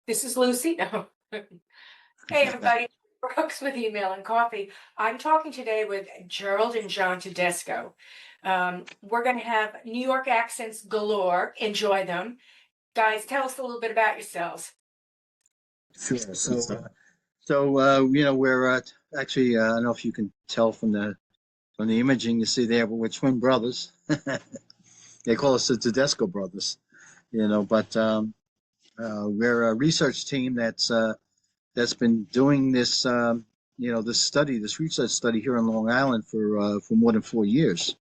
This is Lucy. No. Hey, everybody. Brooks with Email and Coffee. I'm talking today with Gerald and John Tedesco. We're going to have New York accents galore. Enjoy them. Guys, tell us a little bit about yourselves. Sure. We're actually, I don't know if you can tell from the imaging you see there, but we're twin brothers. They call us the Tedesco brothers, but we're a research team that's been doing this, this research study here on Long Island for more than 4 years.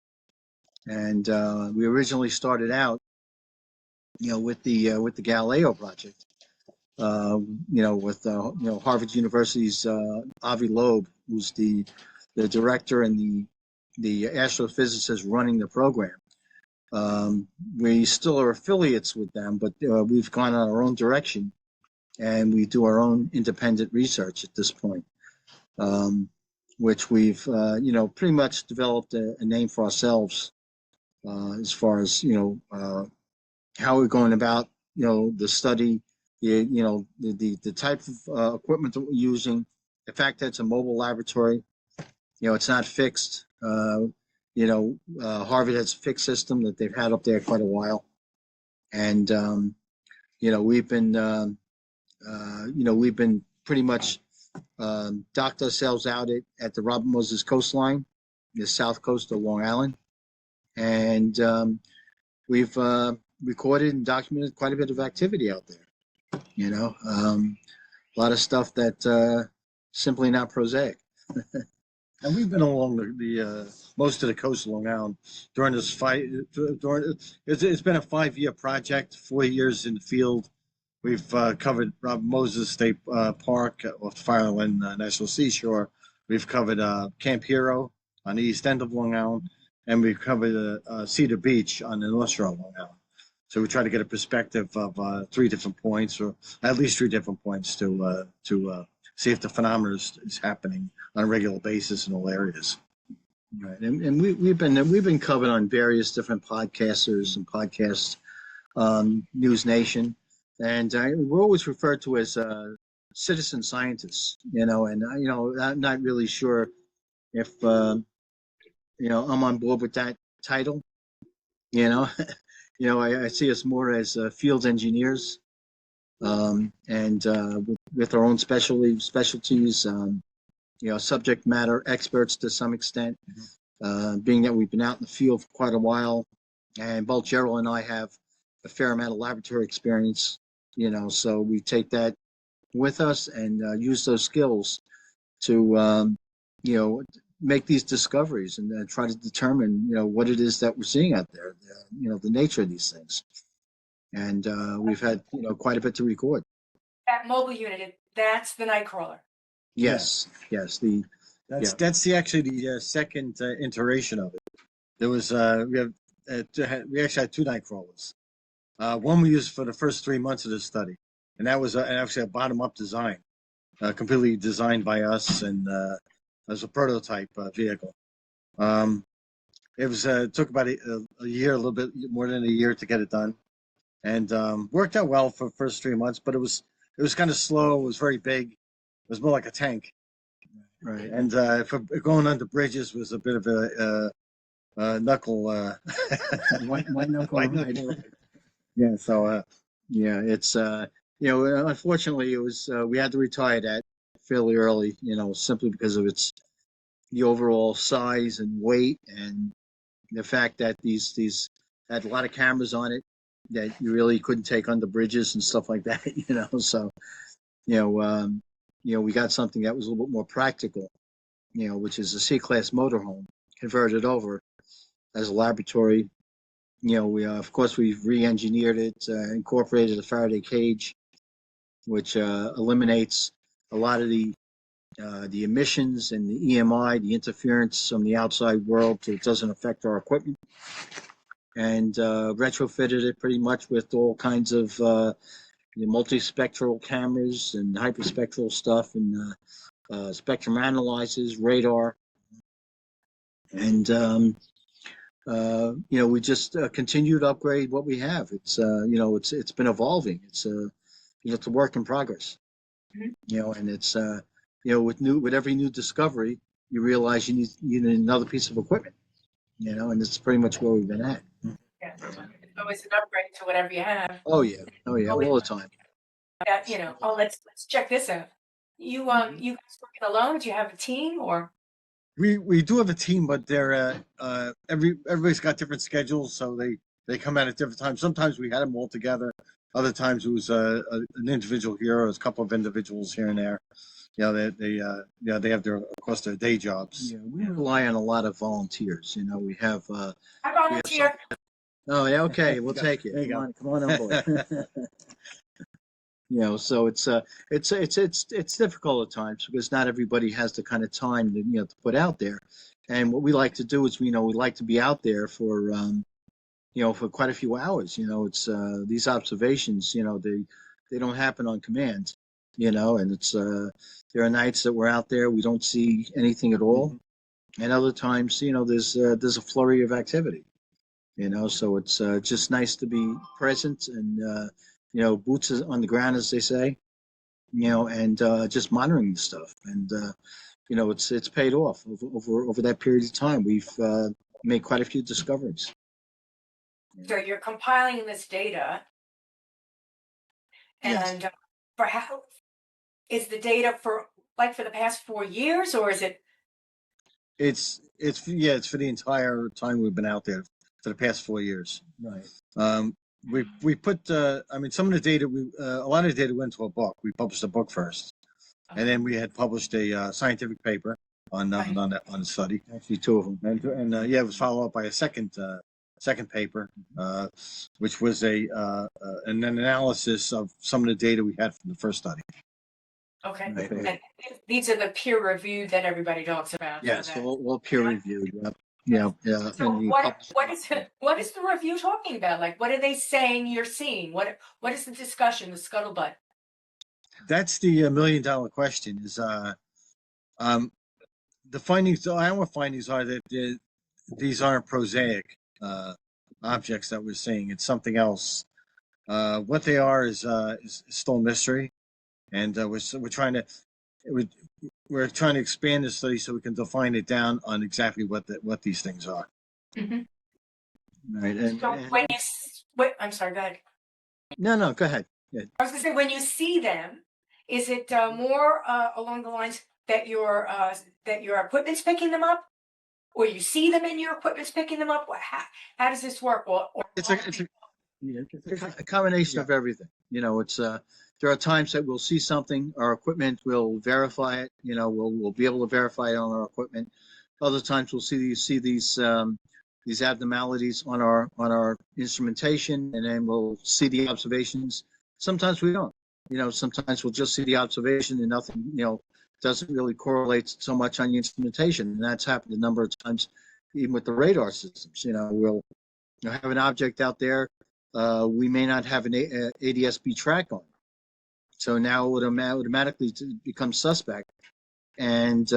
And we originally started out, with the Galileo project, with Harvard University's Avi Loeb, who's the director and the astrophysicist running the program. We still are affiliates with them, but we've gone on our own direction, and we do our own independent research at this point, which we've pretty much developed a name for ourselves as far as how we're going about the study, the type of equipment that we're using, the fact that it's a mobile laboratory. It's not fixed. Harvard has a fixed system that they've had up there quite a while, and we've been pretty much docked ourselves out at the Robert Moses coastline, the south coast of Long Island, and we've recorded and documented quite a bit of activity out there. A lot of stuff that simply not prosaic. And we've been along the most of the coast of Long Island during this fight. It's been a 5-year project, 4 years in the field. We've covered Robert Moses State Park off Fireland National Seashore. We've covered Camp Hero on the east end of Long Island, and we've covered Cedar Beach on the north shore of Long Island. So we try to get a perspective of 3 different points, or at least 3 different points, to see if the phenomenon is happening on a regular basis in all areas. Right, and we've been covered on various different podcasters and podcasts, News Nation, and we're always referred to as citizen scientists. And I'm not really sure if I'm on board with that title. I see us more as field engineers, and with our own specialties, subject matter experts to some extent, being that we've been out in the field for quite a while, and both Gerald and I have a fair amount of laboratory experience, so we take that with us and use those skills to, make these discoveries and try to determine, what it is that we're seeing out there, the nature of these things. And we've had, quite a bit to record. That mobile unit, that's the Nightcrawler. Yes. That's actually the second iteration of it. There was we actually had 2 Nightcrawlers. One we used for the first 3 months of the study, and that was actually a bottom-up design, completely designed by us, and as a prototype vehicle. It took about a year, a little bit more than a year to get it done, and worked out well for the first 3 months. But it was kind of slow. It was very big. It was more like a tank, right? And for going under bridges was a bit of a knuckle. White knuckle. Yeah. So it's unfortunately it was we had to retire that fairly early, simply because of the overall size and weight, and the fact that these had a lot of cameras on it that you really couldn't take under bridges and stuff like that, So, we got something that was a little bit more practical, which is a C-class motorhome converted over as a laboratory. We of course we've re-engineered it, incorporated a Faraday cage, which eliminates a lot of the emissions and the EMI, the interference from the outside world, so it doesn't affect our equipment, and retrofitted it pretty much with all kinds of multi-spectral cameras and hyperspectral stuff, and spectrum analyzers, radar, and we just continue to upgrade what we have. It's been evolving. It's a work in progress. Mhm. And it's with every new discovery, you realize you need another piece of equipment. And it's pretty much where we've been at. Yeah. It's always an upgrade to whatever you have. Oh yeah, Always, all the time. oh, let's check this out. You you guys working alone? Do you have a team or? We do have a team, but they're everybody's got different schedules, so they come out at different times. Sometimes we had them all together. Other times it was an individual here, or a couple of individuals here and there. They have of course their day jobs. Yeah, we rely on a lot of volunteers. We have I volunteer. oh yeah, okay, we'll take it. There you go. Come on board. So it's difficult at times because not everybody has the kind of time to put out there. And what we like to do is we like to be out there for for quite a few hours. It's these observations, they don't happen on command. And it's there are nights that we're out there, we don't see anything at all. And other times, there's a flurry of activity. So it's just nice to be present and boots on the ground, as they say, and just monitoring the stuff. And it's paid off over that period of time. We've made quite a few discoveries. So you're compiling this data, Yes. and for how is the data for the past 4 years, or is it? It's for the entire time we've been out there for the past 4 years. Right. We put some of the data a lot of the data went to a book. We published a book first, and then we had published a scientific paper on the study. Actually, two of them, and it was followed up by a second paper, which was an analysis of some of the data we had from the first study. Okay. Right. And these are the peer reviewed that everybody talks about. Yes, all peer reviewed. Yep. Yeah. So what is the review talking about? Like, what are they saying you're seeing? What is the discussion, the scuttlebutt? That's the $1 million question. Is the findings? Our findings are that these aren't prosaic objects that we're seeing. It's something else. What they are is still a mystery, and we're trying to expand the study so we can define it down on exactly what these things are. Mm-hmm. Right. And, so when you wait, I'm sorry. Go ahead. No, go ahead. Yeah. I was going to say, when you see them, is it more along the lines that your equipment's picking them up, or you see them and your equipment's picking them up? How does this work? It's a combination of everything. There are times that we'll see something, our equipment will verify it. We'll be able to verify it on our equipment. Other times we'll see these abnormalities on our instrumentation, and then we'll see the observations. Sometimes we don't. Sometimes we'll just see the observation and nothing, doesn't really correlate so much on the instrumentation. And that's happened a number of times, even with the radar systems. We'll have an object out there. We may not have an ADS-B track on. So now it would automatically become suspect. And,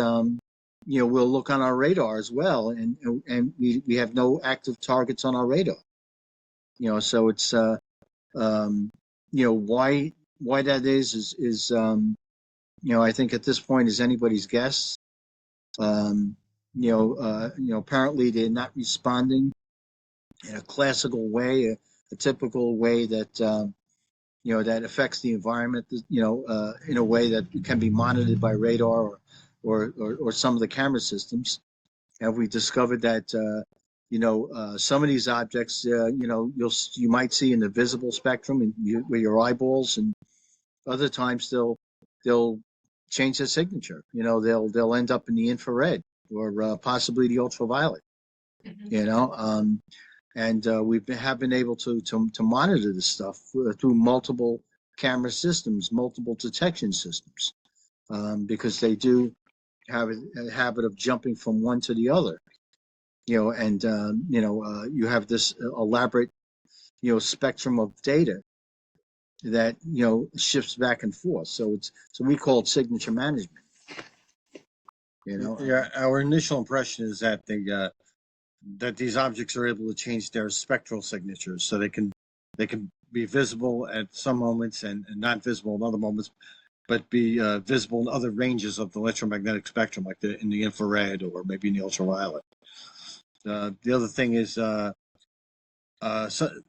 we'll look on our radar as well. And we have no active targets on our radar. So it's, why that is I think at this point is anybody's guess. Apparently they're not responding in a classical way, a typical way that that affects the environment. In a way that can be monitored by radar or some of the camera systems. And we discovered that some of these objects, you might see in the visible spectrum with your eyeballs, and other times they'll change their signature. They'll end up in the infrared or possibly the ultraviolet. Mm-hmm. And we have been able to monitor this stuff through multiple camera systems, multiple detection systems, because they do have a habit of jumping from one to the other. And you have this elaborate spectrum of data that shifts back and forth. So we call it signature management. Yeah, our initial impression is that that these objects are able to change their spectral signatures, so they can be visible at some moments and not visible in other moments, but be visible in other ranges of the electromagnetic spectrum, like in the infrared or maybe in the ultraviolet. The other thing is, so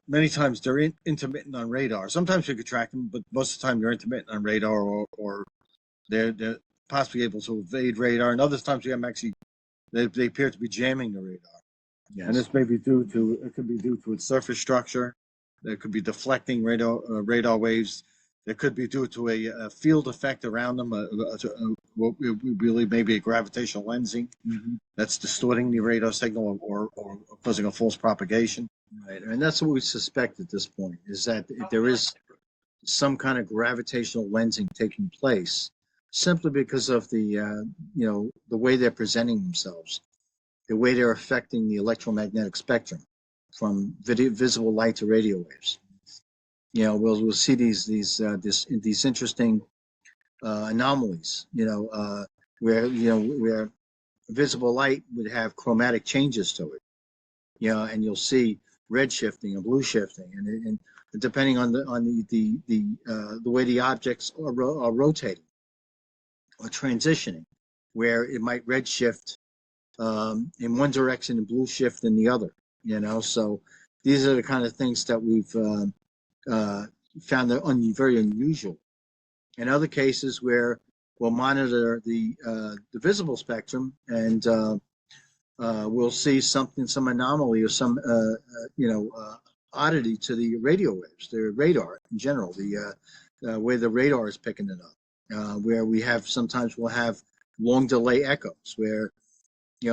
many times they're intermittent on radar. Sometimes you could track them, but most of the time they're intermittent on radar, or they're possibly able to evade radar. And other times you have actually they appear to be jamming the radar. Yes. And this may be it could be due to its surface structure. There could be deflecting radar waves. It could be due to a field effect around them, what we believe may be a gravitational lensing that's distorting the radar signal or causing a false propagation. Right, and that's what we suspect at this point, is that there is some kind of gravitational lensing taking place, simply because of the the way they're presenting themselves, the way they're affecting the electromagnetic spectrum, from visible light to radio waves. We'll see these interesting anomalies. Where visible light would have chromatic changes to it. And you'll see red shifting and blue shifting, and depending on the way the objects are rotating or transitioning, where it might red shift in one direction and blue shift in the other. So these are the kind of things that we've found that very unusual. In other cases, where we'll monitor the visible spectrum, and we'll see some anomaly or some oddity to the radio waves, the radar in general, the way the radar is picking it up, where sometimes we'll have long delay echoes, where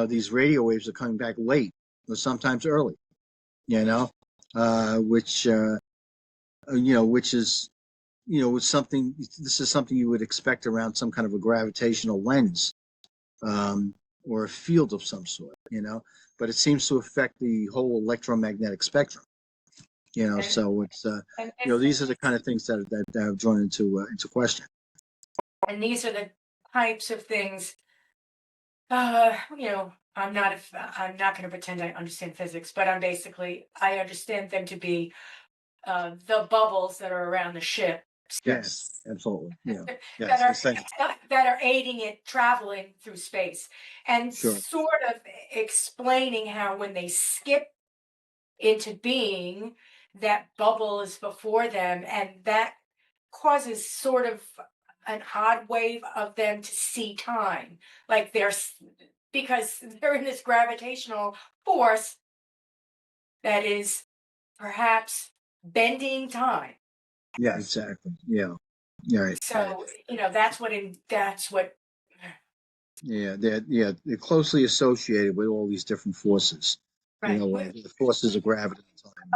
these radio waves are coming back late or sometimes early, which is something. This is something you would expect around some kind of a gravitational lens, or a field of some sort, but it seems to affect the whole electromagnetic spectrum, so it's these are the kind of things that have drawn into question. And these are the types of things, I'm not going to pretend I understand physics, but I understand them to be the bubbles that are around the ship. Yes, absolutely. Yeah. Yes, that are aiding it traveling through space, and sort of explaining how when they skip into being, that bubble is before them, and that causes sort of an odd wave of them to see time, like because they're in this gravitational force that is perhaps bending time. Yeah, exactly. Yeah. Right. So that's what. Yeah, they're closely associated with all these different forces. Right. The forces of gravity.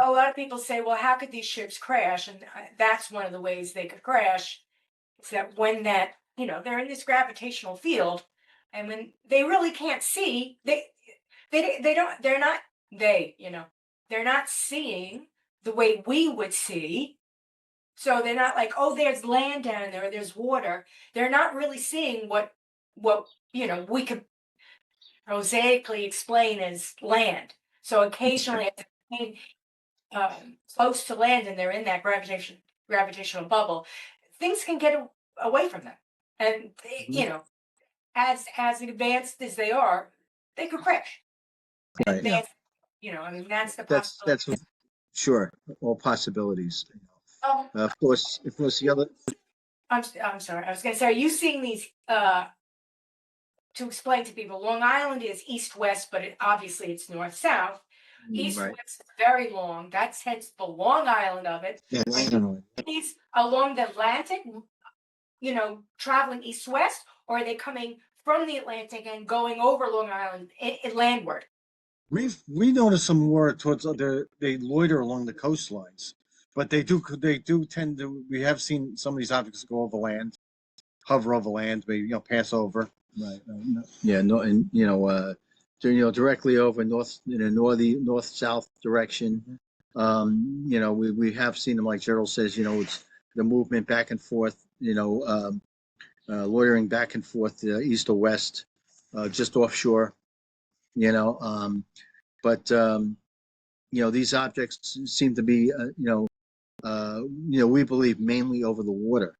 A lot of people say, well, how could these ships crash? And that's one of the ways they could crash. Is that when they're in this gravitational field, and when they really can't see, they're not seeing the way we would see. So they're not like, oh, there's land down there, there's water. They're not really seeing what we could prosaically explain as land. So occasionally, close to land, and they're in that gravitational bubble, things can get away from them, and as advanced as they are, they could crash. Right. That's the possibility. That's sure, all possibilities. Of course, the other. I'm sorry. I was going to say, are you seeing these? To explain to people, Long Island is east-west, but obviously it's north-south. East-west is very long. That's hence the Long Island of it. Yeah, These along the Atlantic, traveling east-west, or are they coming from the Atlantic and going over Long Island landward? We noticed some more towards they loiter along the coastlines, but they do tend to. We have seen some of these objects go over land, hover over land, maybe pass over. Right. Yeah. No. And directly over north-south direction. We have seen them, like Gerald says. It's the movement back and forth. Loitering back and forth, east or west, just offshore. but these objects seem to be, we believe mainly over the water.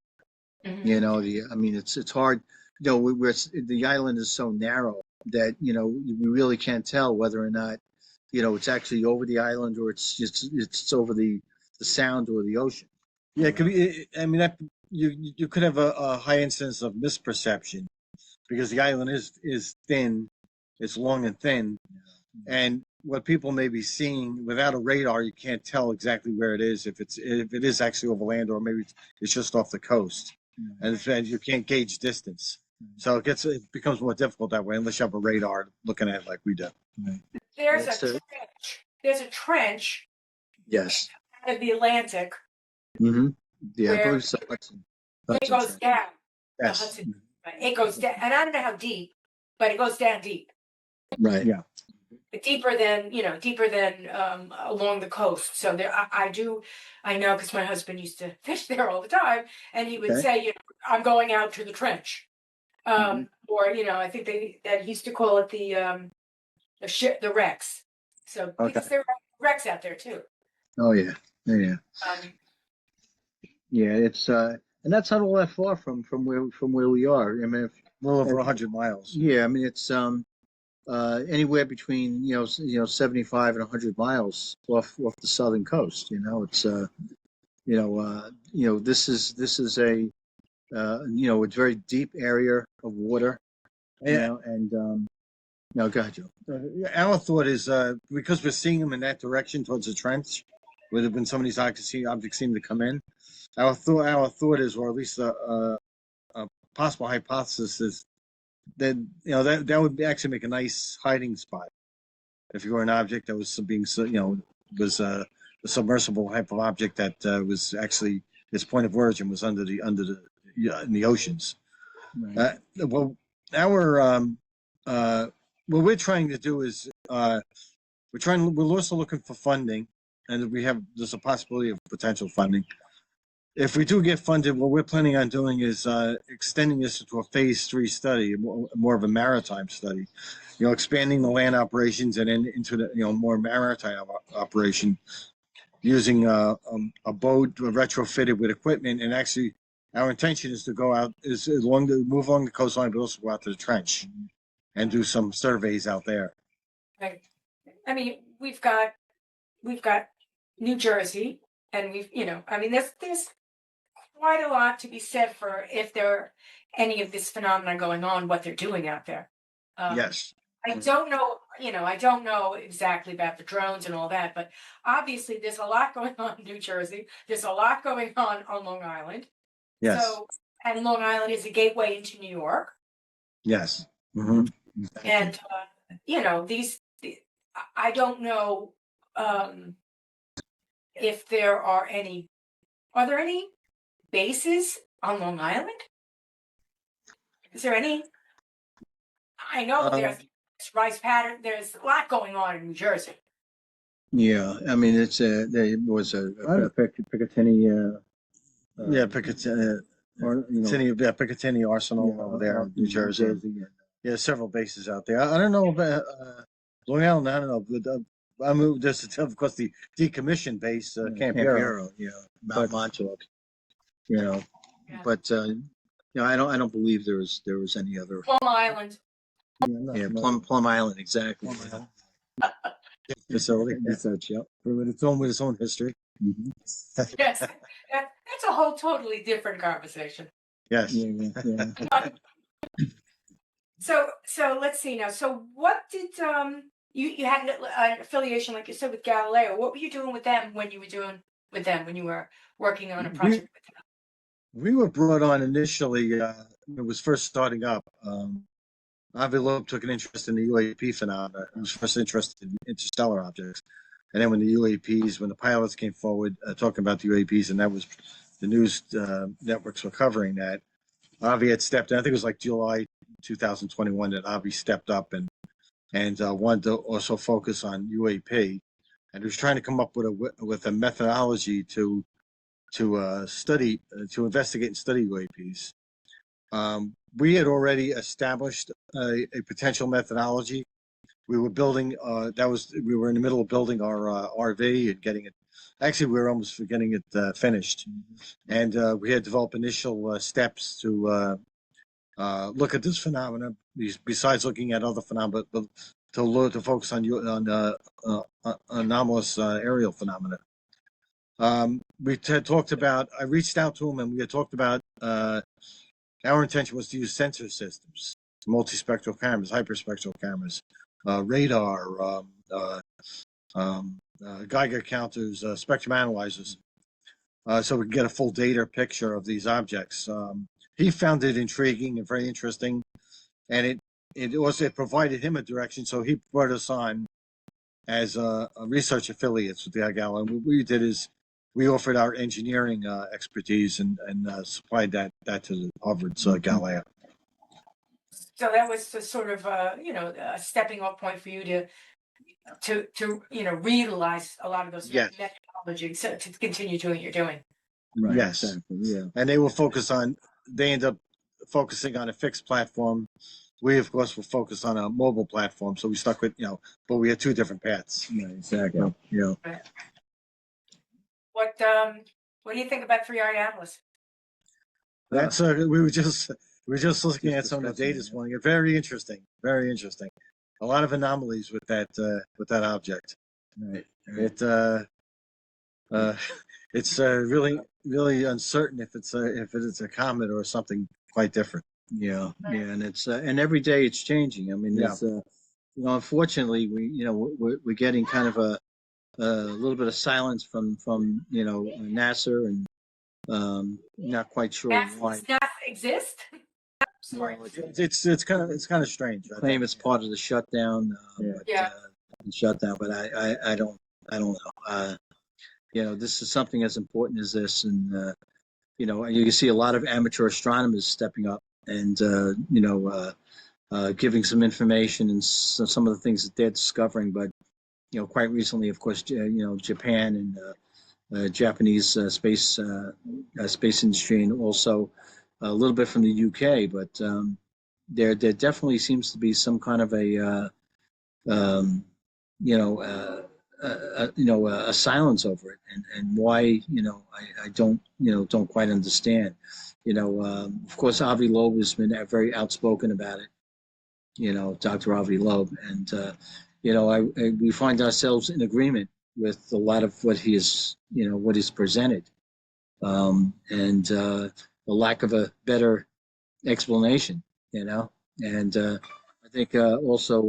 Mhm. I mean, it's hard. The island is so narrow that we really can't tell whether or not it's actually over the island or it's over the sound or the ocean. Yeah, it could be. I mean, you could have a high incidence of misperception because the island is thin, it's long and thin, and what people may be seeing without a radar, you can't tell exactly where it is if it is actually over land or maybe it's just off the coast, and you can't gauge distance. So it becomes more difficult that way unless you have a radar looking at it like we do. There's a That's it. trench. There's a trench Yes. out of the Atlantic Mm-hmm. Yeah, I where believe so. it goes Trench. down. The Yes. Hudson. It goes down, and I don't know how deep, but it goes down deep. Right. Yeah. Deeper than along the coast. So there, I know because my husband used to fish there all the time, and he would Okay. say, I'm going out to the trench, or I think that he used to call it the wrecks. So because there are wrecks out there too. Oh yeah. Yeah. Um, Yeah. It's and that's not all that far from where we are. I mean, A little over 100 miles. yeah. I mean, it's anywhere between 75 and 100 miles off the southern coast. It's this is a a very deep area of water. Yeah. And no, go ahead, Joe. Our thought is because we're seeing them in that direction towards the trench, where when some of these objects seem to come in. Our thought is, or at least a possible hypothesis is that that would actually make a nice hiding spot if you were an object that was being was a submersible type of object that was actually its point of origin was under the in the oceans. Right. Well, what we're trying to do is we're also looking for funding, and there's a possibility of potential funding. If we do get funded, what we're planning on doing is extending this into a phase 3 study, more of a maritime study, expanding the land operations and then into the more maritime operation, using a boat retrofitted with equipment. And actually, our intention is to go out move along the coastline, but also go out to the trench and do some surveys out there. Right. I mean, we've got New Jersey, and there's quite a lot to be said for if there are any of this phenomenon going on, what they're doing out there. Yes. I don't know, I don't know exactly about the drones and all that, but obviously there's a lot going on in New Jersey. There's a lot going on Long Island. Yes. So, and Long Island is a gateway into New York. Yes. Mm-hmm. And, I don't know if are there any bases on Long Island? Is there any? I know there's rice pattern. There's a lot going on in New Jersey. Yeah, I mean there was a Picatinny. Picatinny Arsenal over there in New Jersey. Yeah, several bases out there. I don't know about Long Island. I don't know. But, I moved this, of course, the decommissioned base, Camp Hero. Mount Montauk. But I don't believe there was any other. Plum Island. Plum Island, exactly. Facility. Research, yep. With its own history. Mm-hmm. Yes, that's a whole totally different conversation. Yes. Yeah. So let's see now. So what did you had an affiliation, like you said, with Galileo? What were you doing with them when you were working on a project with them? We were brought on initially. It was first starting up. Avi Loeb took an interest in the UAP phenomena. He was first interested in interstellar objects, and then when the pilots came forward talking about the UAPs, and that was the news networks were covering that. Avi had stepped in. I think it was like July 2021 that Avi stepped up and wanted to also focus on UAP, and he was trying to come up with a methodology to investigate and study UAPs. We had already established a potential methodology, we were building. We were in the middle of building our RV and getting it. Actually, we were almost getting it finished, and we had developed initial steps to look at this phenomena. Besides looking at other phenomena, but to focus on anomalous aerial phenomena. We had talked about. I reached out to him, and we had talked about. Our intention was to use sensor systems, multi-spectral cameras, hyperspectral cameras, radar, Geiger counters, spectrum analyzers, so we can get a full data picture of these objects. He found it intriguing and very interesting, and it provided him a direction. So he brought us on as a research affiliates with the Geiger. And what we did is we offered our engineering expertise and supplied that to the Harvard's Galileo. So that was the sort of a stepping off point for you to realize a lot of those methodologies to continue doing what you're doing. Right, Yes. exactly, yeah. And they end up focusing on a fixed platform. We, of course, will focus on a mobile platform. So we stuck with, but we had two different paths. Yeah, exactly. Yeah. Right. What do you think about three-eyed atlas? That's we were just looking at some of the data this morning. Very interesting. Very interesting. A lot of anomalies with that object. Right. It's really uncertain if it is a comet or something quite different. Yeah, and it's and every day it's changing. I mean, it's unfortunately we're getting kind of a little bit of silence from NASA, and not quite sure why. Does not exist. Sorry. It's kind of strange. I claim it's part of the shutdown. Shutdown, but I don't know. This is something as important as this, and you can see a lot of amateur astronomers stepping up and giving some information and some of the things that they're discovering. But quite recently, of course, Japan and Japanese space industry, and also a little bit from the UK. But there definitely seems to be some kind of a silence over it, and why I don't quite understand. Of course, Avi Loeb has been very outspoken about it. Dr. Avi Loeb, and we find ourselves in agreement with a lot of what he is what he's presented, and the lack of a better explanation. And I think also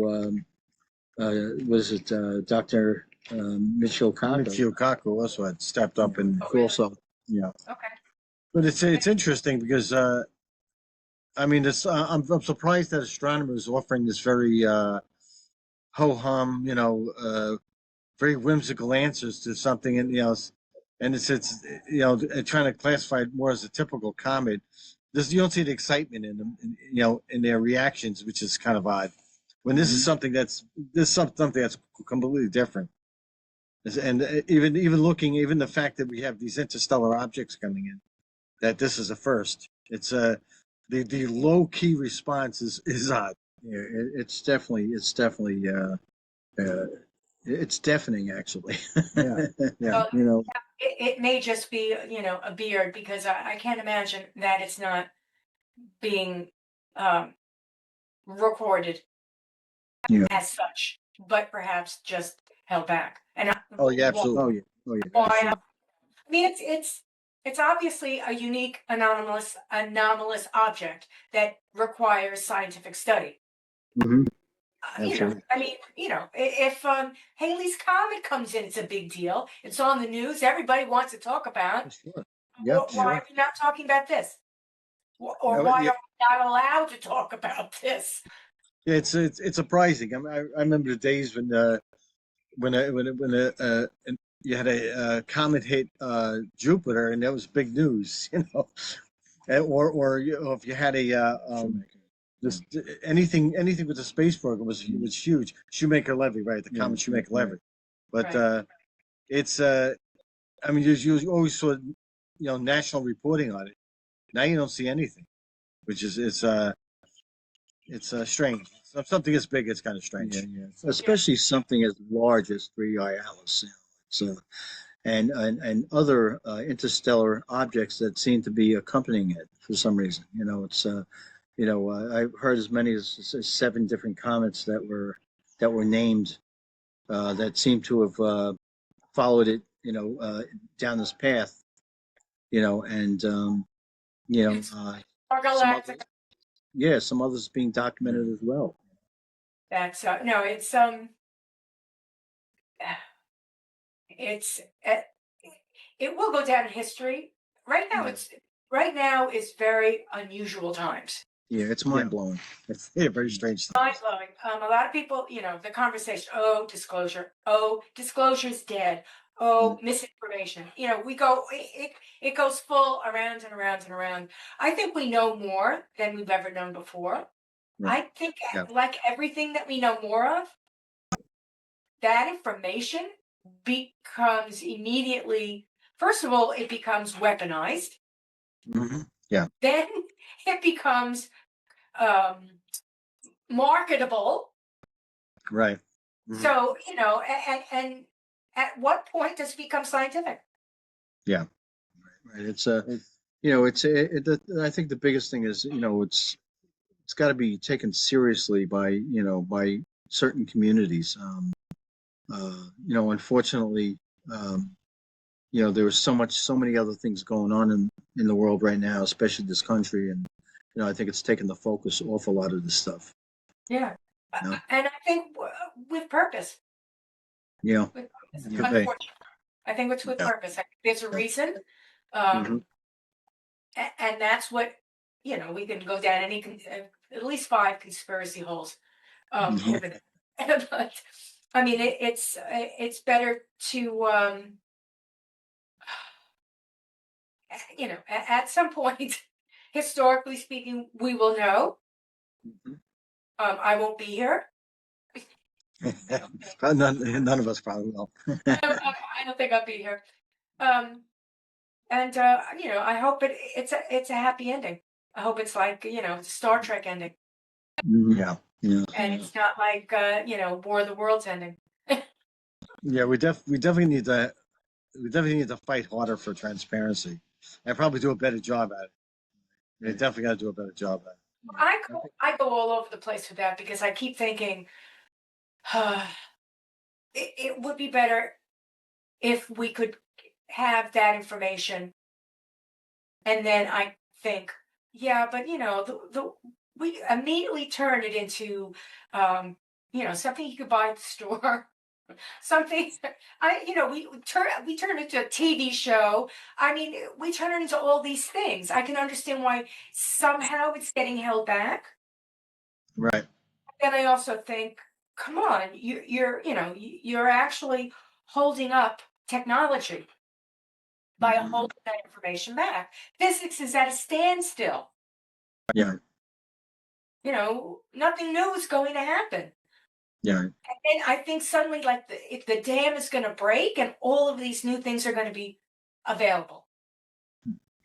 was it Dr. Michio Kaku also had stepped up and also. Okay. But it's interesting because I'm surprised that astronomers offering this very ho-hum, very whimsical answers to something, and it's trying to classify it more as a typical comet. You don't see the excitement in them, in their reactions, which is kind of odd. When this is something that's completely different, and even the fact that we have these interstellar objects coming in, that this is a first. It's the low key response is odd. Yeah, it's definitely it's deafening, actually. Yeah. Well, it may just be a beard, because I can't imagine that it's not being recorded as such, but perhaps just held back. And Absolutely. why? I mean, it's obviously a unique anomalous object that requires scientific study. Mm-hmm. If Halley's Comet comes in, it's a big deal. It's on the news. Everybody wants to talk about it. Sure. Why are we not talking about this? Or why are we not allowed to talk about this? Yeah, it's surprising. I remember the days when you had a comet hit Jupiter, and that was big news, or if you had anything with the space program was huge. Shoemaker-Levy, right? The comet Shoemaker-Levy, but it's you always saw national reporting on it. Now you don't see anything, which is it's strange. So if something is big, it's kind of strange. Yeah. Especially something as large as 3I Alice. So, and other interstellar objects that seem to be accompanying it for some reason. I've heard as many as 7 different comets that were named that seem to have followed it, down this path, and Our some other, galactic. some others being documented as well. That's no, it's it will go down in history. Right now, Yeah. right now is very unusual times. Yeah, it's mind blowing. It's very strange. Mind blowing. A lot of people, the conversation. Oh, disclosure. Oh, disclosure's dead. Oh, misinformation. We go. It goes full around and around and around. I think we know more than we've ever known before. Right. I think, Yeah. like everything that we know more of, that information becomes immediately. First of all, it becomes weaponized. Mm-hmm. Yeah. Then it becomes marketable. Right. Mhm. So, and at what point does it become scientific? Yeah. Right. It's I think the biggest thing is, it's got to be taken seriously by certain communities. Unfortunately, there was so many other things going on in the world right now, especially this country, and I think it's taken the focus off a lot of this stuff. Yeah. Yeah. And I think with purpose. Yeah. With purpose. Could be. Unfortunately, I think it's with Yeah. purpose. I think there's a reason. Mhm. And that's what, we can go down at least 5 conspiracy holes Mhm. over there. But I mean, it's better to, at some point, historically speaking, we will know. Mhm. I won't be here. None of us probably will. I don't think I'll be here. And I hope it's a happy ending. I hope it's like Star Trek ending, Mhm. Yeah. Yeah. and it's not like War of the Worlds ending. Yeah, we definitely need to fight harder for transparency and probably do a better job at it. We definitely got to do a better job at it. I go all over the place with that because I keep thinking it would be better if we could have that information, and then I think, yeah, but we immediately turn it into something you could buy at the store. Something we turn it into a TV show. I mean, we turn it into all these things. I can understand why somehow it's getting held back. Right. And I also think, come on, you're actually holding up technology by Mhm. holding that information back. Physics is at a standstill. Yeah. Nothing new is going to happen. Yeah. And I think suddenly, like if the dam is going to break, and all of these new things are going to be available.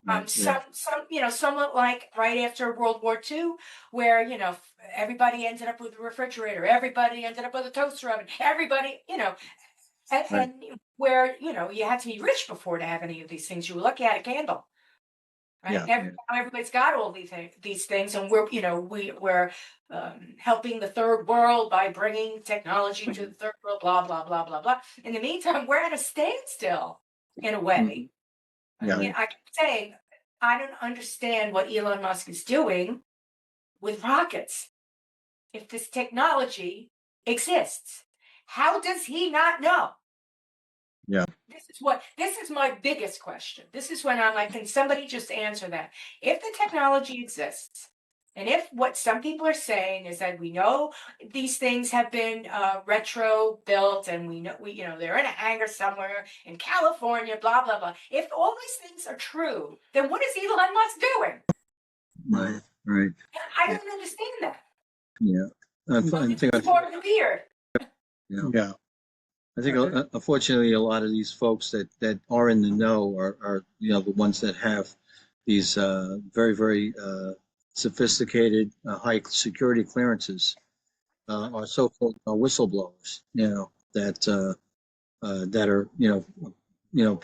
Right. Somewhat like right after World War II, where everybody ended up with a refrigerator, everybody ended up with a toaster oven, everybody, and where you had to be rich before to have any of these things. You were lucky you had a candle. Right? Yeah. Everybody's got all these things, and we're helping the third world by bringing technology to the third world. Blah blah blah blah blah. In the meantime, we're at a standstill in a way. Yeah. I mean, I keep saying I don't understand what Elon Musk is doing with rockets. If this technology exists, how does he not know? Yeah. This is my biggest question. This is when I'm like, can somebody just answer that? If the technology exists, and if what some people are saying is that we know these things have been retro built, and we know they're in a hangar somewhere in California, blah blah blah. If all these things are true, then what is Elon Musk doing? Right. Right. I don't understand that. Yeah. I think It's part of the beard. Yeah. I think unfortunately a lot of these folks that are in the know are the ones that have these very very sophisticated high security clearances, are so-called whistleblowers, that are,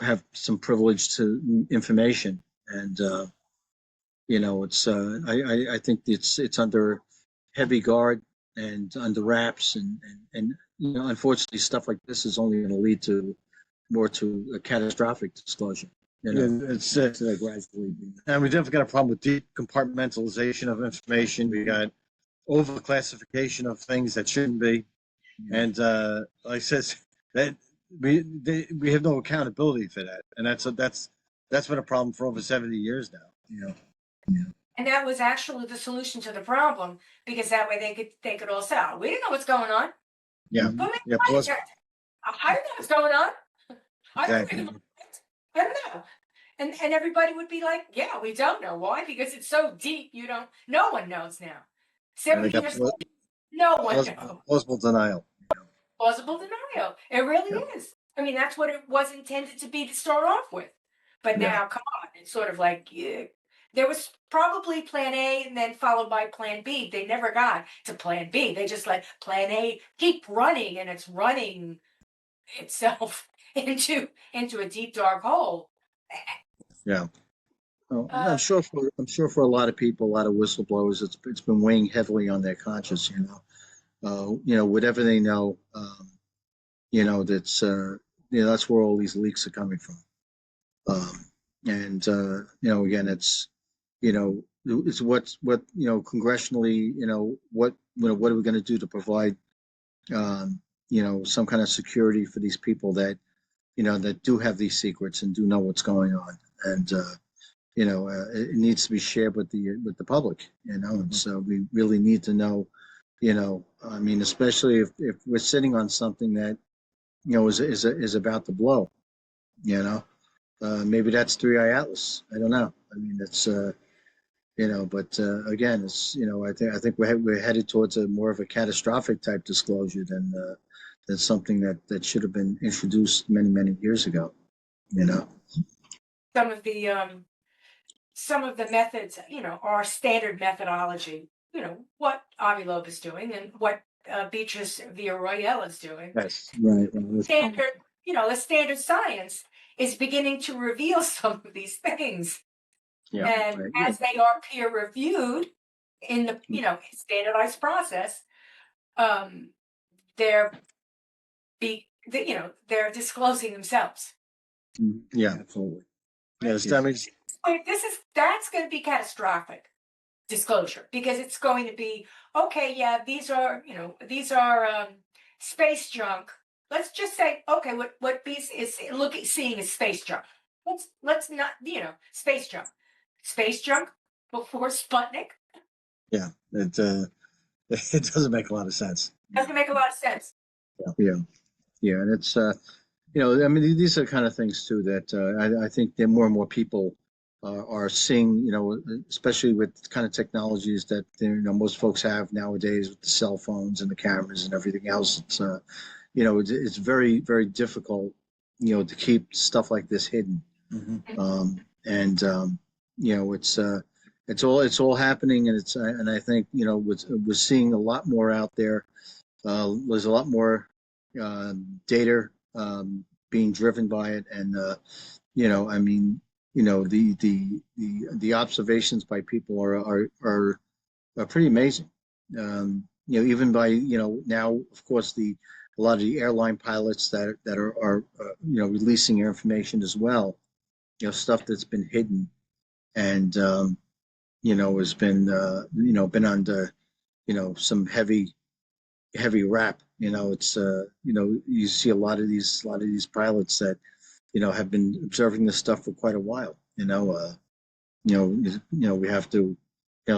have some privilege to information. And, it's, I think it's under heavy guard and under wraps. And unfortunately, stuff like this is only going to lead to more to a catastrophic disclosure. It's Gradually. and we definitely got a problem with deep compartmentalization of information. We got overclassification of things that shouldn't be, and like I says, that we have no accountability for that, and that's been a problem for over 70 years now. And that was actually the solution to the problem, because that way they could all say, "Oh, we didn't know what's going on." Yeah, But maybe yeah, I plus, don't know what's going on. I don't exactly. know. I don't know. And everybody would be like, "Yeah, we don't know." Why? Because it's so deep. No one knows now. And they 70 got years later, no one knows. plausible denial. Plausible denial. It really Yeah. is. I mean, that's what it was intended to be to start off with. But Yeah. now, come on, it's sort of like, yeah. There was probably plan A and then followed by plan B. They never got to plan B. They just let plan A keep running, and it's running itself into a deep dark hole. Yeah. Oh, I'm sure for a lot of people, a lot of whistleblowers, it's been weighing heavily on their conscience. Whatever they know, that's where all these leaks are coming from. Again, it's what congressionally, what are we going to do to provide, some kind of security for these people that that do have these secrets and do know what's going on. And it needs to be shared with the public, and so we really need to know, I mean, especially if we're sitting on something that is about to blow. Maybe that's Three Eye Atlas. I don't know. I mean, it's but again, it's I think we're headed towards a more of a catastrophic type disclosure than something that should have been introduced many years ago. Some of the methods, are standard methodology. What Avi Loeb is doing and what Beatrice Villarroel is doing. Yes, right. Standard, the standard science is beginning to reveal some of these things. Yeah, And right. as they are peer reviewed in the, standardized process, they're they're disclosing themselves. Yeah, absolutely. Yes, that means That's going to be catastrophic disclosure, because it's going to be, okay, yeah, these are space junk. Let's just say, okay, what Beast is seeing is space junk. Let's not, space junk before Sputnik. yeah, it it doesn't make a lot of sense. Doesn't make a lot of sense. Yeah, and it's I mean, these are kind of things too that I think that more and more people are seeing, especially with kind of technologies that most folks have nowadays with the cell phones and the cameras and everything else. It's it's very difficult, to keep stuff like this hidden. Mm-hmm. It's all happening, and I think we're seeing a lot more out there. There's a lot more data being driven by it, and I mean, the observations by people are pretty amazing. Even by now, of course, a lot of the airline pilots that are releasing their information as well. Stuff that's been hidden, and has been been under some heavy rap. It's you see a lot of these pilots that have been observing this stuff for quite a while. We have to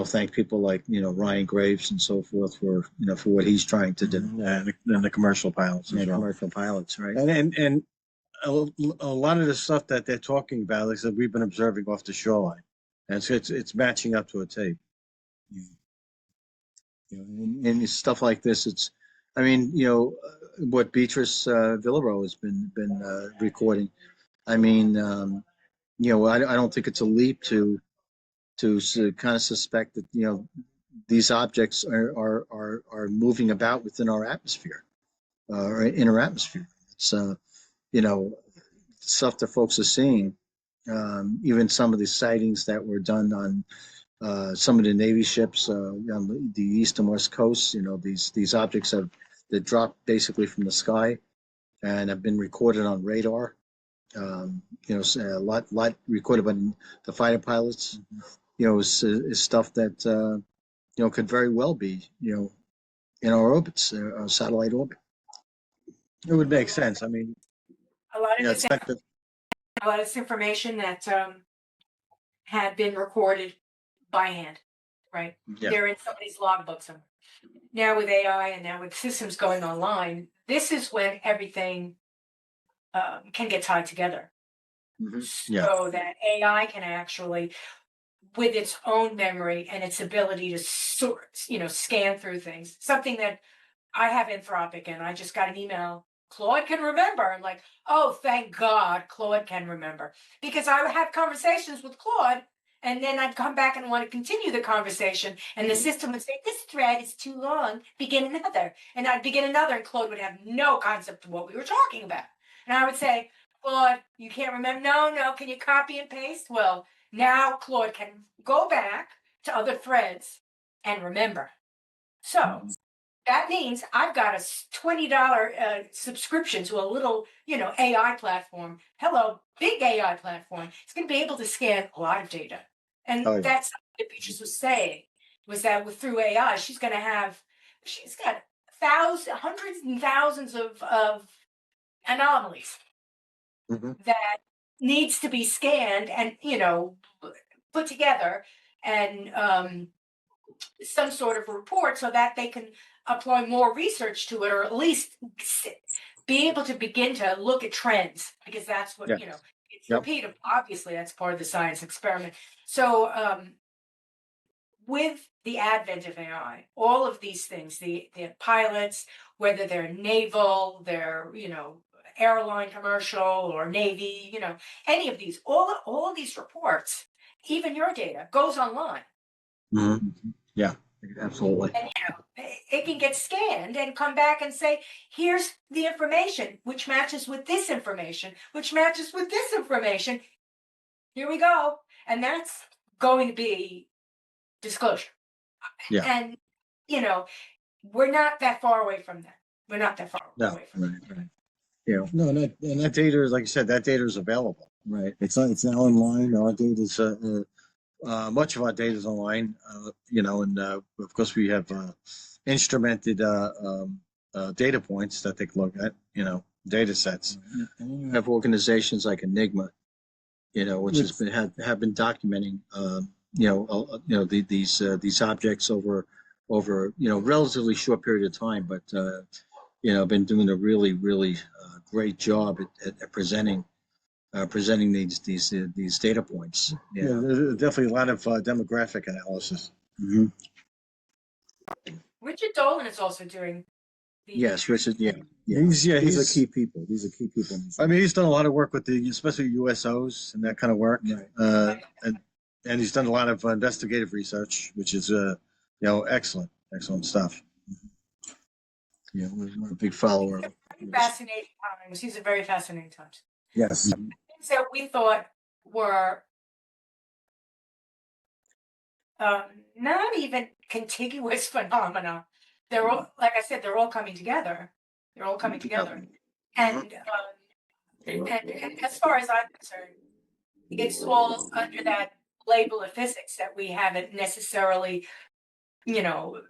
thank people like Ryan Graves and so forth for for what he's trying to do. And the commercial pilots as well. Commercial pilots, right? And a lot of the stuff that they're talking about, like I said, we've been observing off the shoreline, and it's matching up to a tape. And stuff like this, I mean, what Beatrice Villarroel has been recording. I mean, I don't think it's a leap to kind of suspect that these objects are moving about within our atmosphere, or in our atmosphere. It's you know, stuff that folks are seeing. Even some of the sightings that were done on some of the Navy ships on the east and west coasts. You know, these objects that drop basically from the sky and have been recorded on radar. You know, a lot recorded by the fighter pilots. You know, is stuff that you know, could very well be, you know, in our orbits, our satellite orbit. It would make sense. I mean, A lot of yeah, this, a lot of this information that had been recorded by hand, right? Yeah. They're in somebody's logbook somewhere. Now with AI and now with systems going online, this is when everything can get tied together. Yeah. So that AI can actually, with its own memory and its ability to sort, you know, scan through things. Something that I have Anthropic, and I just got an email. Claude can remember. I'm like, oh, thank God, Claude can remember, because I would have conversations with Claude, and then I'd come back and want to continue the conversation, and the system would say, this thread is too long. Begin another, and I'd begin another, and Claude would have no concept of what we were talking about, and I would say, Claude, you can't remember? No. Can you copy and paste? Well, now Claude can go back to other threads and remember. So that means I've got a $20 subscription to a little, you know, AI platform. Hello, big AI platform. It's going to be able to scan a lot of data. And Oh, yeah. that's what Beatrice was saying, was that through AI, she's got hundreds and thousands of anomalies that needs to be scanned and, you know, put together and some sort of report so that they can apply more research to it, or at least be able to begin to look at trends, because that's what, Yeah. you know, it's Yep. repeatable. Obviously, that's part of the science experiment. So with the advent of AI, all of these things, the pilots, whether they're naval, they're, you know, airline, commercial, or Navy, you know, any of these, all of these reports, even your data, goes online. Yeah, absolutely. And you know, it can get scanned and come back and say, here's the information, which matches with this information, which matches with this information. Here we go. And that's going to be disclosure. Yeah. And, you know, we're not that far away from that. We're not that far No, away from that. Right. You know, no, and that data is, like you said, that data is available. right. It's now online. Our data is much of our data is online. You know, and of course we have instrumented data points that they can look at. You know, data sets. And then you have organizations like Enigma, you know, which has been have been documenting, these objects over you know, relatively short period of time, but you know, been doing a really great job at presenting these data points. Yeah, You know? there's definitely a lot of demographic analysis. Richard Dolan is also doing the. Yes, Richard. Yeah. These are key people. These are key people. I mean, he's done a lot of work with especially USOs and that kind of work. Right. And he's done a lot of investigative research, which is, you know, excellent stuff. Yeah, we're a big follower. Fascinating times. These are very fascinating times. Yes. Things that we thought were not even contiguous phenomena. They're all, like I said, they're all coming together. They're all coming together. And as far as I'm concerned, it's all under that label of physics that we haven't necessarily, you know,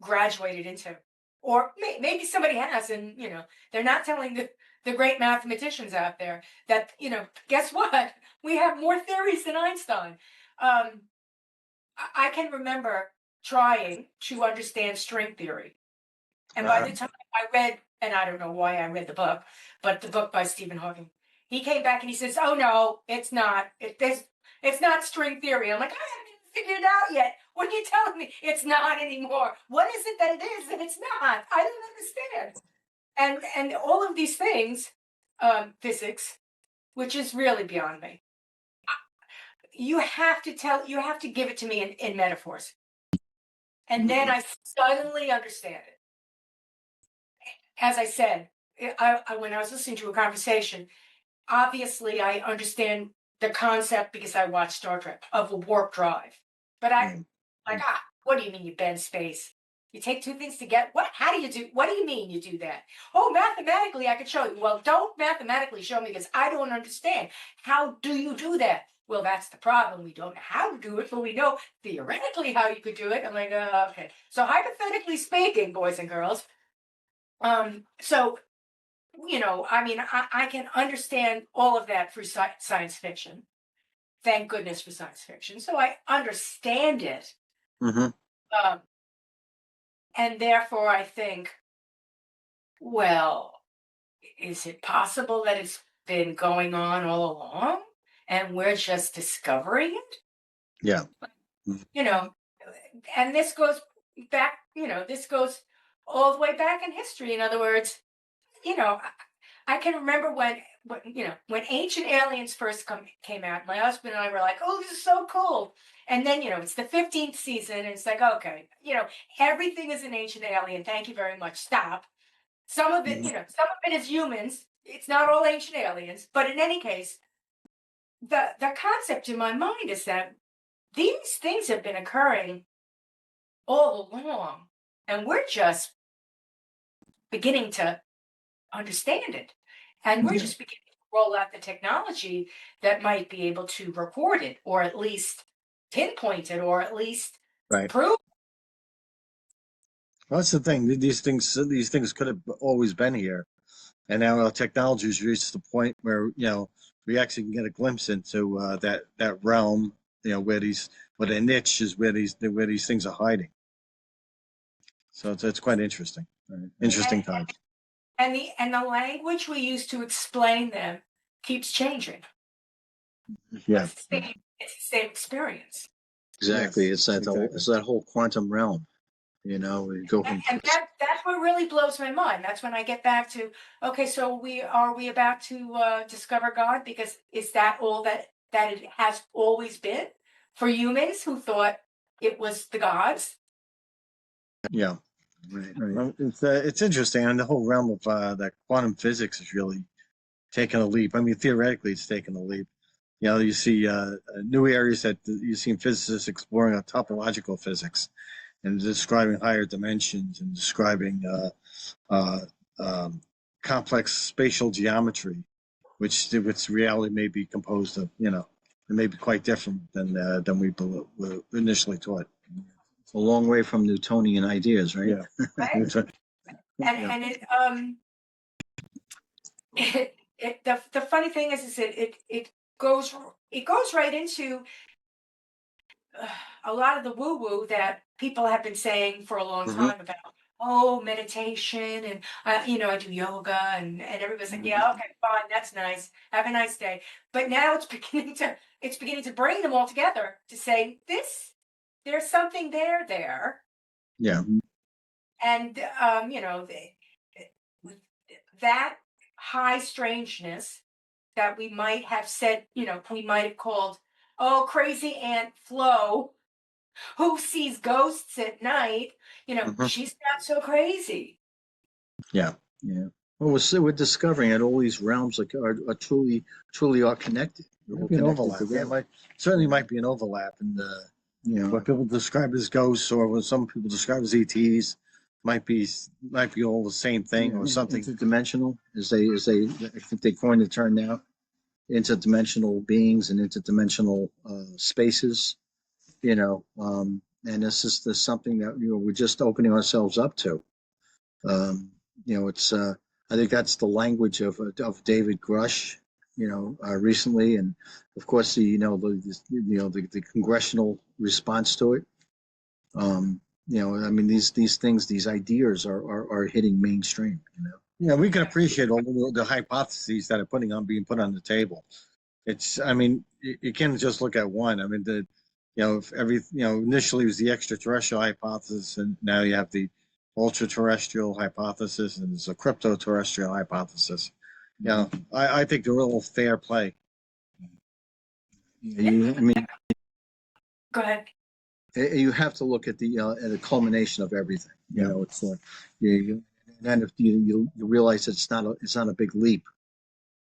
graduated into. Or maybe somebody has, and, you know, they're not telling the great mathematicians out there that, you know, guess what? We have more theories than Einstein. I can remember trying to understand string theory. And by the time I read, and I don't know why I read the book, but the book by Stephen Hawking, he came back and he says, oh no, it's not. It's not string theory. I'm like, I haven't even figured it out yet. What are you telling me? It's not anymore. What is it that it is that it's not? I don't understand. And all of these things, physics, which is really beyond me. You have to give it to me in metaphors. And then I suddenly understand it. As I said, when I was listening to a conversation, obviously I understand the concept because I watched Star Trek of a warp drive. But what do you mean you bend space? You take two things to get what? How do you do? What do you mean you do that? Oh, mathematically, I could show you. Well, don't mathematically show me because I don't understand. How do you do that? Well, that's the problem. We don't know how to do it, but we know theoretically how you could do it. I'm like, okay. So hypothetically speaking, boys and girls, so I mean, I can understand all of that through science fiction. Thank goodness for science fiction. So I understand it. Mm-hmm. And therefore I think, well, is it possible that it's been going on all along and we're just discovering it? Yeah. And this goes back, this goes all the way back in history. In other words, I can remember when Ancient Aliens first came out, my husband and I were like, oh, this is so cool. And then, it's the 15th season, and it's like, okay, everything is an Ancient Alien. Thank you very much. Stop. Some of it, some of it is humans. It's not all Ancient Aliens. But in any case, the concept in my mind is that these things have been occurring all along, and we're just beginning to understand it. And we're just beginning to roll out the technology that might be able to record it, or at least pinpoint it, or at least prove. Well, that's the thing. These things could have always been here, and now our technology has reached the point where we actually can get a glimpse into that realm. Where the niche is, where these things are hiding. So it's quite interesting. Interesting times. And the language we use to explain them keeps changing. Yeah, it's the same experience. Exactly. Yes, it's that whole quantum realm. We go from that's what really blows my mind. That's when I get back to, okay, so are we about to discover God? Because is that all that it has always been for humans who thought it was the gods? Yeah. Right. Well, it's interesting, and the whole realm of that quantum physics is really taking a leap. I mean, theoretically, it's taking a leap. You see new areas that you see physicists exploring topological physics and describing higher dimensions and describing complex spatial geometry, which reality may be composed of. It may be quite different than we initially taught. It's a long way from Newtonian ideas, right? Yeah. Right? And the funny thing is it goes right into a lot of the woo-woo that people have been saying for a long time about meditation and I do yoga and everybody's like, yeah, okay, fine, that's nice, have a nice day. But now it's beginning to bring them all together to say there's something there. Yeah. And that high strangeness that we might have said, we might have called, oh, crazy Aunt Flo, who sees ghosts at night, she's not so crazy. Yeah. Yeah. Well, we're discovering that all these realms are truly are connected. Might be an overlap. Yeah, certainly might be an overlap, and what people describe as ghosts, or what some people describe as ETs, might be all the same thing, or something. Interdimensional, as they I think they coined the term now. Interdimensional beings and interdimensional spaces. And this is something that we're just opening ourselves up to. It's I think that's the language of David Grush. Recently, and of course the congressional response to it. I mean these things, these ideas are hitting mainstream. Yeah, we can appreciate all the hypotheses that are being put on the table. I mean, you can't just look at one. I mean, initially it was the extraterrestrial hypothesis, and now you have the ultra-terrestrial hypothesis, and there's a crypto-terrestrial hypothesis. I think they're all fair play. I mean, Go ahead. You have to look at the culmination of everything. You Yeah. know, it's and then if you realize that it's not a big leap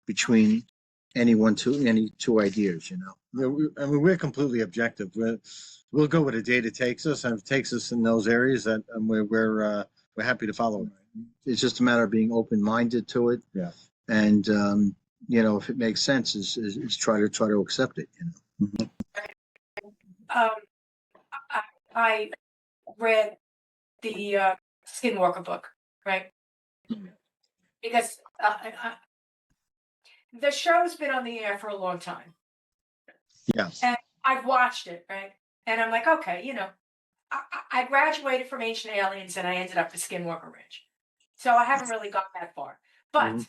between any two ideas. You know. I mean, we're completely objective. We'll go where the data takes us, and if it takes us in those areas that we're happy to follow it. It's just a matter of being open-minded to it. Yeah. And you know, if it makes sense, is try to accept it. You know. Um, I read the Skinwalker book, right? Because the show's been on the air for a long time. Yes. And I've watched it, right? And I'm like, okay, you know, I graduated from Ancient Aliens and I ended up at Skinwalker Ranch. So I haven't really got that far. But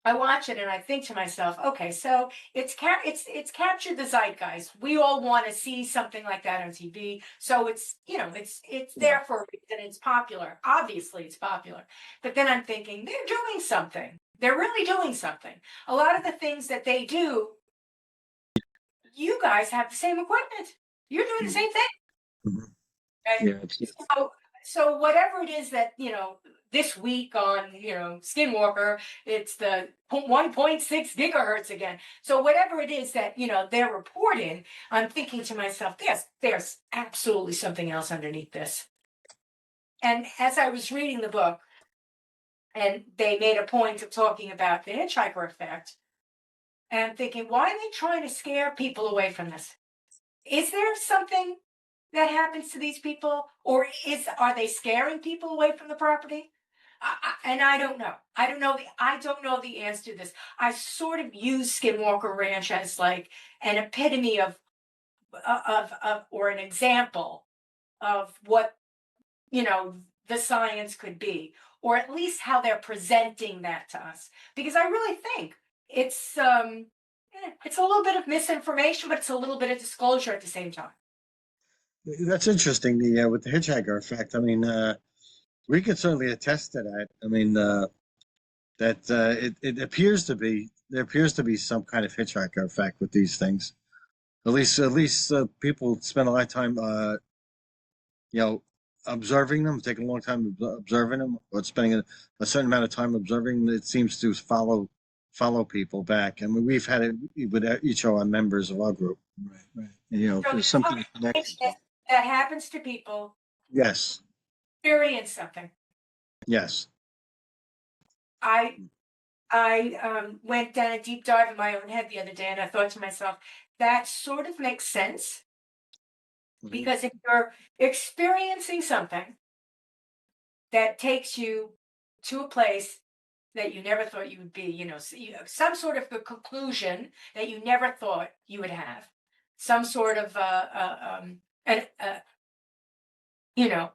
I watch it and I think to myself, okay, so it's captured the zeitgeist. We all want to see something like that on TV. So it's, you know, it's there for a reason. It's popular. Obviously it's popular. But then I'm thinking, they're doing something. They're really doing something. A lot of the things that they do, you guys have the same equipment. You're doing the same thing. Right? Yeah. So whatever it is that, you know, this week on, you know, Skinwalker, it's the 1.6 gigahertz again. So whatever it is that, you know, they're reporting, I'm thinking to myself, there's absolutely something else underneath this. And as I was reading the book, and they made a point of talking about the Hitchhiker effect, and I'm thinking, why are they trying to scare people away from this? Is there something that happens to these people, or are they scaring people away from the property? And I don't know. I don't know the answer to this. I sort of use Skinwalker Ranch as like an epitome of or an example of what, you know, the science could be, or at least how they're presenting that to us. Because I really think it's a little bit of misinformation, but it's a little bit of disclosure at the same time. That's interesting. With the hitchhiker effect. I mean, we can certainly attest to that. I mean, it appears to be there appears to be some kind of hitchhiker effect with these things. At least people spend a lot of time, you know, observing them, taking a long time observing them, or spending a certain amount of time observing. It seems to follow people back. I mean, we've had it with each of our members of our group. Right. And, you know, So there's something connected. that happens to people. Yes. Experience something. Yes. I went down a deep dive in my own head the other day, and I thought to myself, that sort of makes sense. Because if you're experiencing something that takes you to a place that you never thought you would be, you know, some sort of a conclusion that you never thought you would have, some sort of you know,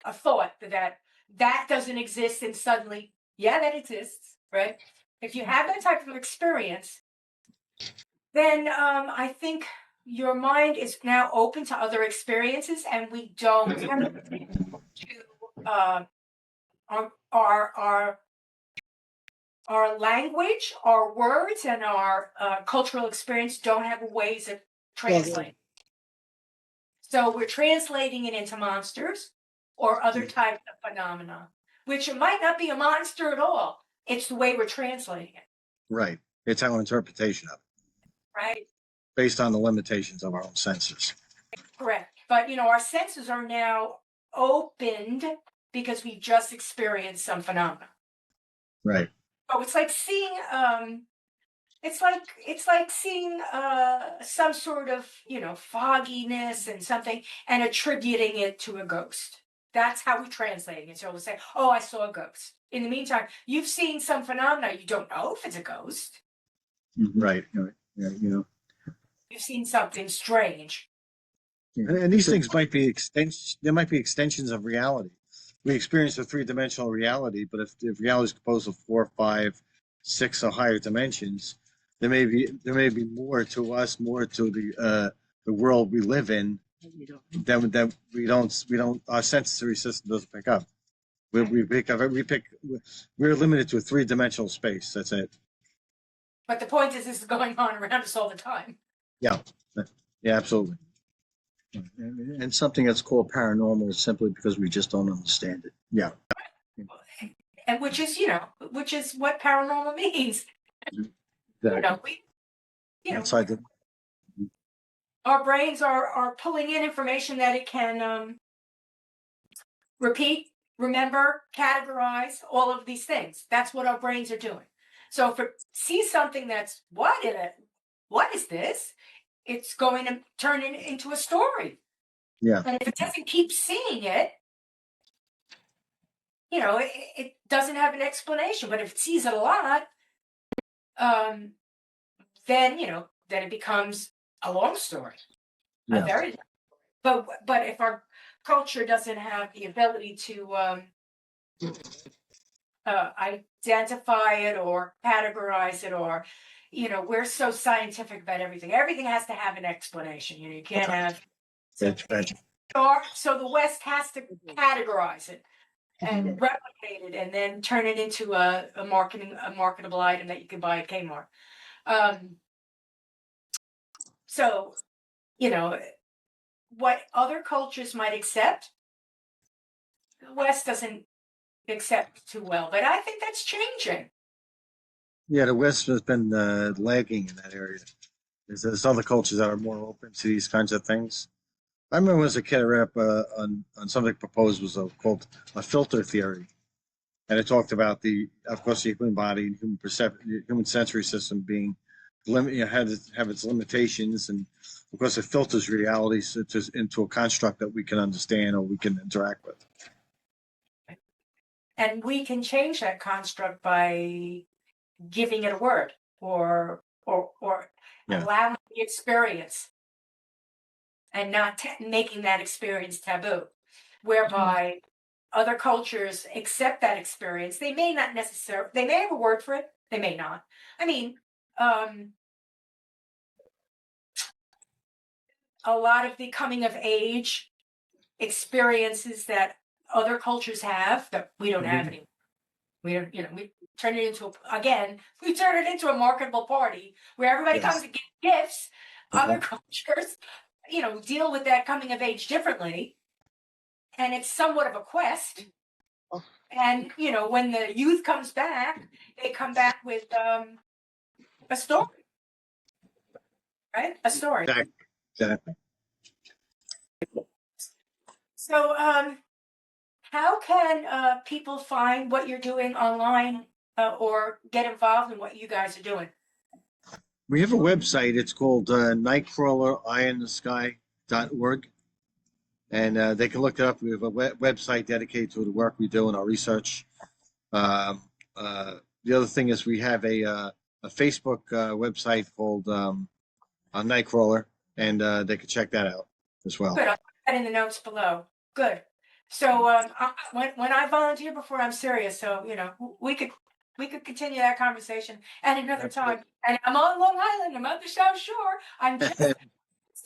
a thought that doesn't exist, and suddenly, yeah, that exists, right? If you have that type of experience, then I think your mind is now open to other experiences, and we don't have to our language, our words, and our cultural experience don't have ways of translating. So we're translating it into monsters or other types of phenomena, which it might not be a monster at all. It's the way we're translating it. Right. It's our interpretation of it. Right. Based on the limitations of our own senses. Correct. But, you know, our senses are now opened because we just experienced some phenomena. Right. Oh, it's like seeing it's like seeing some sort of, you know, fogginess and something and attributing it to a ghost. That's how we're translating it. So we'll say, oh, I saw a ghost. In the meantime, you've seen some phenomena. You don't know if it's a ghost. Right. Yeah, you know. You've seen something strange. And these things might be there might be extensions of reality. We experience a three-dimensional reality, but if reality is composed of 4, 5, 6 or higher dimensions, there may be more to us, more to the world we live in that we don't our sensory system doesn't pick up. We're limited to a three-dimensional space. That's it. But the point is, this is going on around us all the time. Yeah, absolutely. And something that's called paranormal is simply because we just don't understand it. Yeah. And which is, which is what paranormal means. Exactly. Outside the Our brains are pulling in information that it can repeat, remember, categorize, all of these things. That's what our brains are doing. So if it sees something that's what is this? It's going to turn it into a story. Yeah. And if it doesn't keep seeing it, it doesn't have an explanation. But if it sees it a lot, then then it becomes a long story. A Yeah. very but if our culture doesn't have the ability to identify it or categorize it, or we're so scientific about everything. Everything has to have an explanation. You can't have so the West has to categorize it and replicate it and then turn it into a marketable item that you can buy at Kmart. So what other cultures might accept, the West doesn't accept too well. But I think that's changing. Yeah, the West has been lagging in that area. There's other cultures that are more open to these kinds of things. I remember as a kid, I read up on something proposed was called a filter theory, and it talked about of course, the human body, human perception, human sensory system being had to have its limitations, and of course, it filters reality into a construct that we can understand or we can interact with. And we can change that construct by giving it a word or allowing the experience and not making that experience taboo, whereby other cultures accept that experience. They may not necessarily, they may have a word for it, they may not. I mean, a lot of the coming of age experiences that other cultures have that we don't have anymore. We don't, we turn it into a marketable party where everybody comes to get gifts. Other cultures, deal with that coming of age differently. And it's somewhat of a quest. And, when the youth comes back, they come back with a story. Right? A story. Exactly. So, how can people find what you're doing online or get involved in what you guys are doing? We have a website. It's called Nightcrawler EyeInTheSky.org. And they can look it up. We have a website dedicated to the work we do and our research. The other thing is we have a Facebook website called Nightcrawler, and they can check that out as well. Good. I'll put that in the notes below. Good. So when I volunteer before, I'm serious. So we could continue that conversation at another time. And I'm on Long Island. I'm on the South Shore. I'm just a little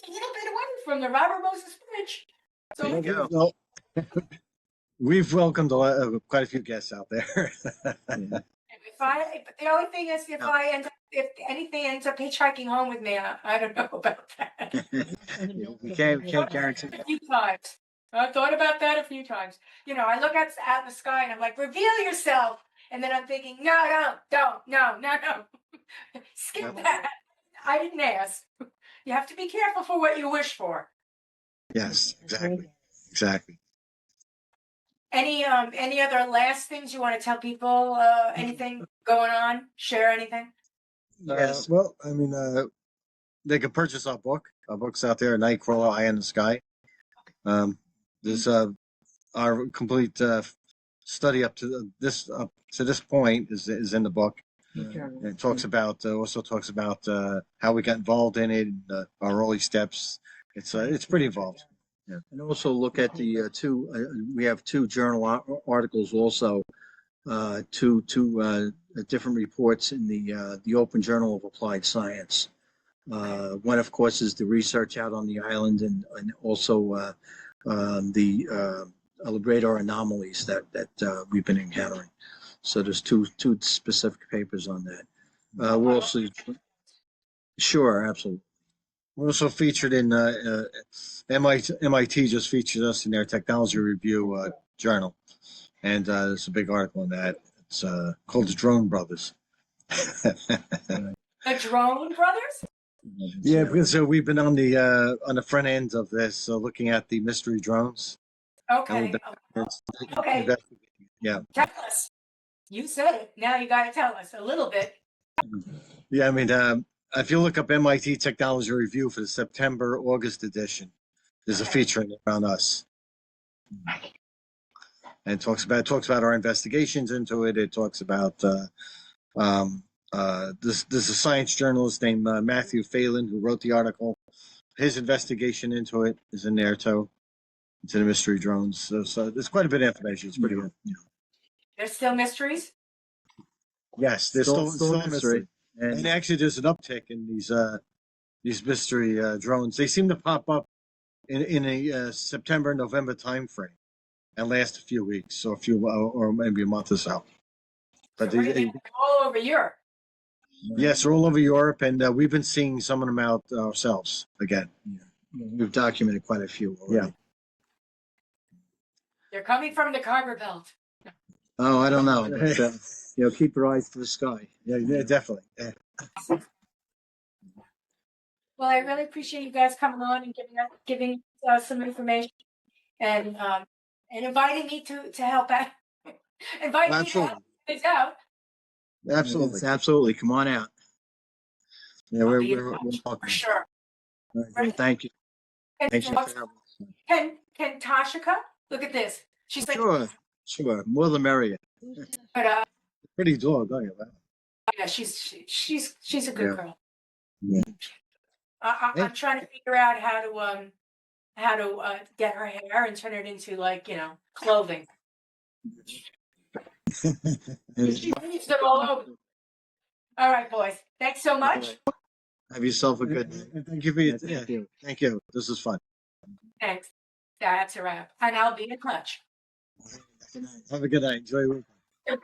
bit away from the Robert Moses Bridge. So There you go. Well, we've welcomed quite a few guests out there. the only thing is, if anything ends up hitchhiking home with me, I don't know about that. We can't guarantee. A few times. I've thought about that a few times. I look out in the sky and I'm like, reveal yourself. And then I'm thinking, no, don't, no. Skip that. I didn't ask. You have to be careful for what you wish for. Yes, exactly. Any other last things you want to tell people? Anything going on? Share anything? Yes. Well, I mean, they can purchase our book. Our book's out there, Nightcrawler, Eye in the Sky. This our complete study up to this point is in the book. It talks about how we got involved in it, our early steps. It's pretty involved. Yeah. And also look at the we have two journal articles also, two different reports in the Open Journal of Applied Science. One, of course, is the research out on the island, and also the radar anomalies that we've been encountering. So there's two specific papers on that. We're also sure, absolutely. We're also featured in MIT just featured us in their technology review journal, and there's a big article on that. It's called the Drone Brothers. The Drone Brothers? Yeah, because we've been on the front end of this, looking at the mystery drones. And we've Okay. been Okay. investigating. Yeah, Tell us. You said it. Now you got to tell us a little bit. yeah. I mean, if you look up MIT Technology Review for the September-August edition, there's a feature in there on us, and it talks about our investigations into it. It talks about this is a science journalist named Matthew Phelan who wrote the article. His investigation into it is in there too, into the mystery drones. So there's quite a bit of information. It's pretty good. There's still mysteries? Yes, there's still a mystery. And And actually, there's an uptick in these mystery drones. They seem to pop up in a September, November timeframe and last a few weeks, or or maybe a month or so. But So right now, all over Europe. yes, they're all over Europe, and we've been seeing some of them out ourselves again. we've documented quite a few already. Yeah. They're coming from the Kuiper Belt. Oh, I don't know. But, keep your eyes to the sky. Yeah, definitely. Yeah. Well, I really appreciate you guys coming on and giving us some information and inviting me to help out. Inviting me to help things out. Absolutely. Absolutely. Come on out. Yeah, I'll we're be in we're, touch, we're for welcome. sure. All right, thank you. Can, Thanks for can Tasha come? Look at this. She's like, Sure. More the merrier. but Pretty dog, don't you? yeah, she's a good Yeah. girl. Yeah. I'm trying to figure out how to get her hair and turn it into clothing. She leaves them all over. All right, boys. Thanks so much. Have yourself a good day. Thank you for your. Thank Yeah, you. thank you. This is fun. Thanks. That's a wrap. And I'll be in touch. Have a good night. Enjoy your weekend.